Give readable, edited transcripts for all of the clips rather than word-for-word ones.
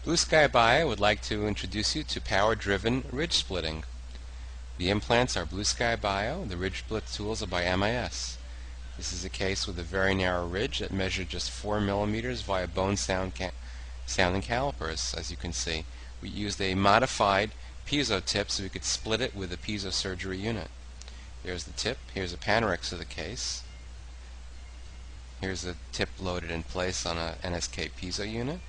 Blue Sky Bio would like to introduce you to power-driven ridge splitting. The implants are Blue Sky Bio. The ridge split tools are by MIS. This is a case with a very narrow ridge that measured just 4 millimeters via bone sounding calipers, as you can see. We used a modified piezo tip so we could split it with a piezo surgery unit. There's the tip. Here's a Panorex of the case. Here's the tip loaded in place on a NSK piezo unit.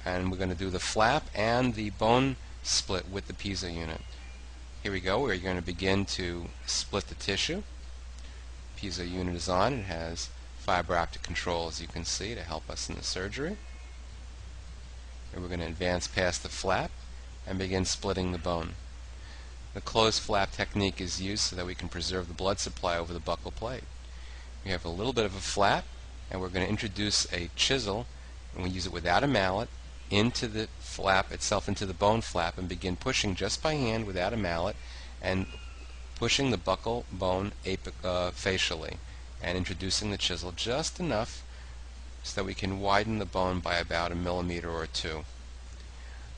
And we're going to do the flap and the bone split with the piezo unit. Here we go. We're going to begin to split the tissue. Piezo unit is on. It has fiber optic control, as you can see, to help us in the surgery. And we're going to advance past the flap and begin splitting the bone. The closed flap technique is used so that we can preserve the blood supply over the buccal plate. We have a little bit of a flap, and we're going to introduce a chisel, and we use it without a mallet, into the flap itself, into the bone flap, and begin pushing just by hand without a mallet, and pushing the buccal bone facially, and introducing the chisel just enough so that we can widen the bone by about 1 millimeter or 2.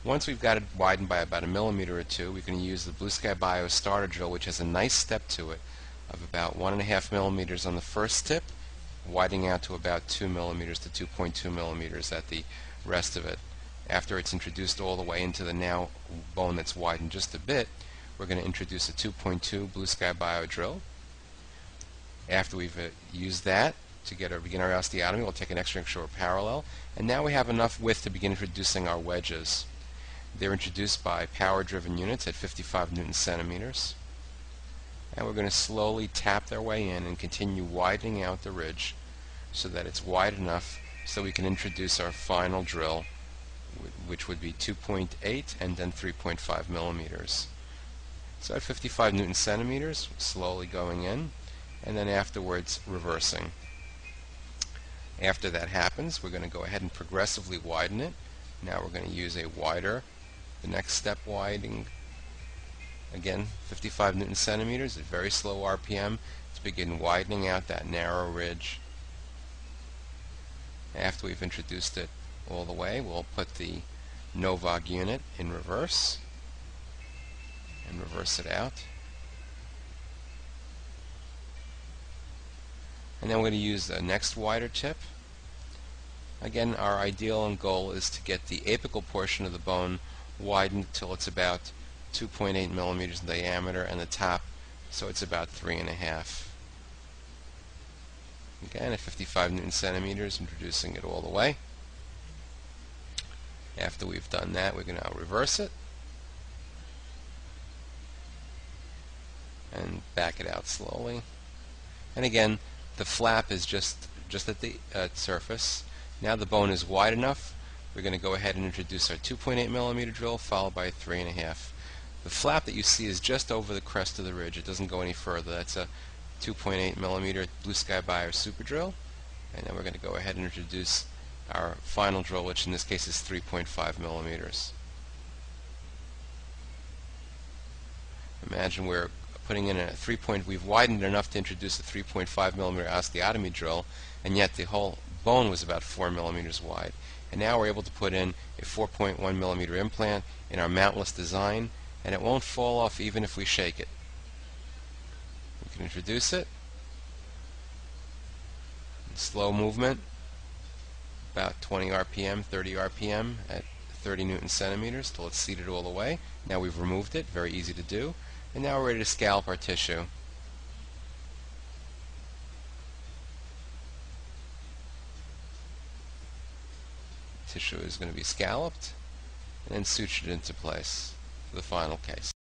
Once we've got it widened by about 1 millimeter or 2, we're going to use the Blue Sky Bio starter drill, which has a nice step to it of about 1.5 millimeters on the first tip, widening out to about 2 millimeters to 2.2 millimeters at the rest of it. After it's introduced all the way into the now bone that's widened just a bit, we're going to introduce a 2.2 Blue Sky Bio drill. After we've used that to begin our osteotomy, we'll take an extra short parallel, and now we have enough width to begin introducing our wedges. They're introduced by power-driven units at 55 Newton centimeters, and we're going to slowly tap their way in and continue widening out the ridge so that it's wide enough so we can introduce our final drill, which would be 2.8 and then 3.5 millimeters. So at 55 Newton centimeters, slowly going in, and then afterwards reversing. After that happens, we're going to go ahead and progressively widen it. Now we're going to use a wider, the next step widening, again 55 Newton centimeters at very slow RPM to begin widening out that narrow ridge. After we've introduced it all the way, we'll put the Novog unit in reverse and reverse it out. And then we're going to use the next wider tip. Again, our ideal and goal is to get the apical portion of the bone widened till it's about 2.8 millimeters in diameter, and the top so it's about 3.5. Again, at 55 Newton centimeters, introducing it all the way. After we've done that, we're going to now reverse it and back it out slowly. And again, the flap is just at the surface. Now the bone is wide enough. We're going to go ahead and introduce our 2.8 millimeter drill, followed by a 3.5. The flap that you see is just over the crest of the ridge. It doesn't go any further. That's a 2.8 millimeter Blue Sky Bio super drill. And then we're going to go ahead and introduce our final drill, which in this case is 3.5 millimeters. Imagine we're putting in we've widened enough to introduce a 3.5 millimeter osteotomy drill, and yet the whole bone was about 4 millimeters wide. And now we're able to put in a 4.1 millimeter implant in our mountless design, and it won't fall off even if we shake it. We can introduce it. Slow movement, about 20 RPM, 30 RPM at 30 Newton centimeters till it's seated all the way. Now we've removed it, very easy to do. And now we're ready to scalp our tissue. Tissue is going to be scalloped and then sutured into place for the final case.